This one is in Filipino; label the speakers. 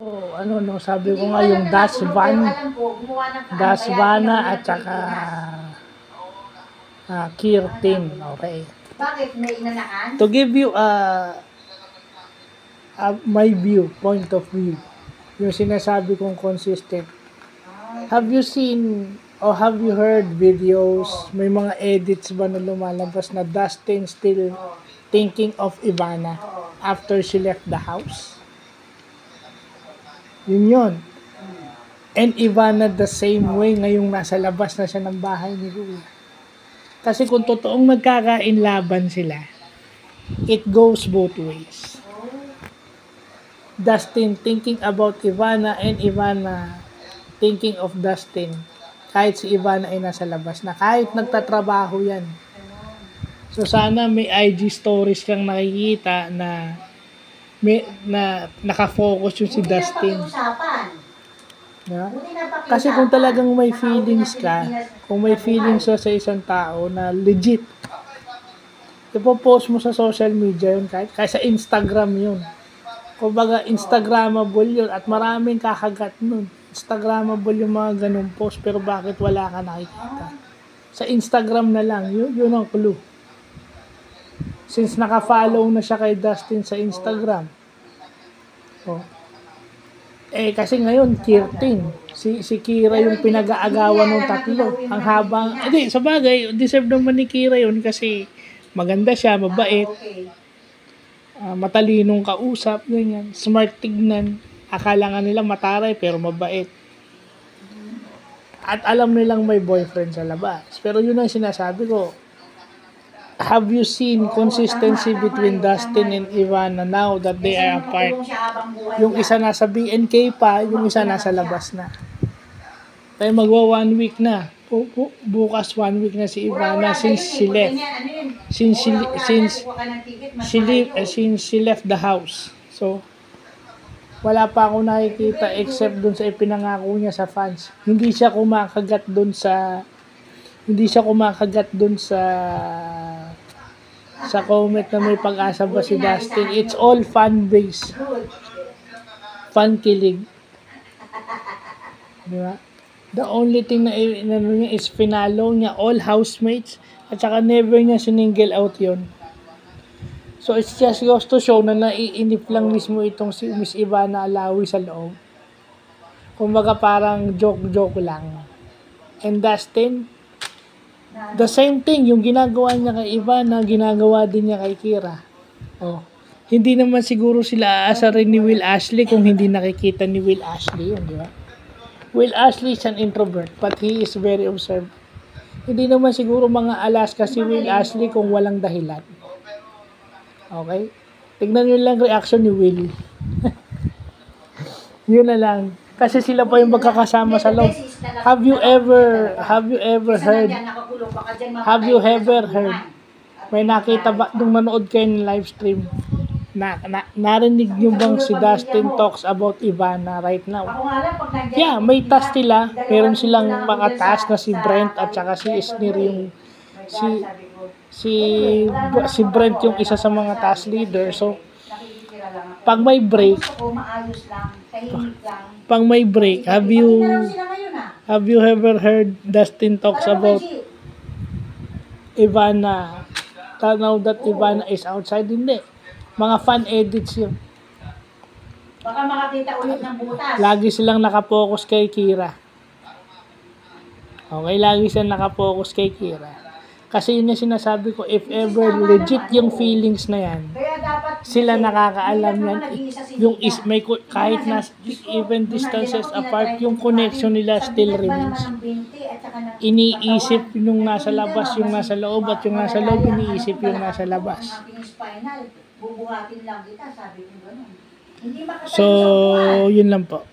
Speaker 1: Oh, ano no, sabi ko nga yung Dasvana at saka Kirtin, okay.
Speaker 2: Bakit may inanakan?
Speaker 1: To give you my point of view, yung sinasabi kong consistent. Have you seen or have you heard videos, may mga edits ba na lumalabas na Dustin still thinking of Ivana after she left the house? Yun. And Ivana the same way ngayong nasa labas na siya ng bahay ni Rua. Kasi kung totoong magkakainlaban sila, it goes both ways. Dustin thinking about Ivana and Ivana thinking of Dustin. Kahit si Ivana ay nasa labas na, kahit nagtatrabaho yan. So sana may IG stories kang nakikita na nakafocus yung si Dustin. Yeah? Kasi kung talagang may feelings ka, kung may feelings ka sa isang tao na legit, ipopost mo sa social media yun, kahit sa Instagram yun. Kumbaga, Instagrammable yun at maraming kakagat nun. Instagrammable yung mga ganung post, pero bakit wala ka nakikita? Sa Instagram na lang, yun ang clue. Since naka-follow na siya kay Dustin sa Instagram. Oh. Kasi ngayon, Kirtin. Si Kira yung pinag-aagawan ng tatlo. Ang habang, sa bagay, deserve naman ni Kira yun kasi maganda siya, mabait, matalinong kausap, ganyan, smart tignan. Akala nga nila mataray pero mabait. At alam nilang may boyfriend sa labas. Pero yun ang sinasabi ko. Have you seen consistency between Dustin and Ivana now that they are apart? Yung isa nasa BNK pa, yung isa nasa labas na. Kaya magwa 1 week na. Bukas 1 week na si Ivana since she left. Since she left the house. So, wala pa ako nakikita except dun sa ipinangako niya sa fans. Hindi siya kumakagat dun sa comment na may pag-asa ba si Dustin. It's all fan-based. Fan-kilig. Diba? The only thing na niya is finalo niya all housemates at saka never niya siningle out yon. So it's just goes to show na naiinip lang mismo itong si Miss Ivana Alawi sa loob. Kumbaga parang joke-joke lang. And Dustin, the same thing, yung ginagawa niya kay Ivana, ginagawa din niya kay Kira. Oh. Hindi naman siguro sila aasarin ni Will Ashley kung hindi nakikita ni Will Ashley yun, di ba? Will Ashley is an introvert, but he is very observant. Hindi naman siguro mga Alaska si Will Ashley kung walang dahilan. Okay? Tignan nyo lang reaction ni Will. Yun na lang. Kasi sila pa yung magkakasama sa loob. Have you ever heard, may nakita ba, nung manood kayo ng live stream, narinig nyo bang si Dustin talks about Ivana right now? Yeah, may task sila. Meron silang mga task na si Brent at saka si Isnir yung si Brent yung isa sa mga task leader. So, pag may break, have you ever heard Dustin talks about Ivana now that Ivana is outside? Hindi. Mga fan edits yun.
Speaker 2: Baka makakita ulit ng butas.
Speaker 1: Lagi silang nakapokus kay Kira. Okay, lagi silang nakapokus kay Kira. Kasi yun yung sinasabi ko, if ever legit yung feelings na yan, sila nakakaalam yan. Kahit na even distances apart, yung connection nila still remains. Iniisip yung nasa labas, yung nasa loob, at yung nasa loob, iniisip yung nasa labas.
Speaker 2: Bubuhatin lang kita, sabi ko gano'n.
Speaker 1: So, yun lang po.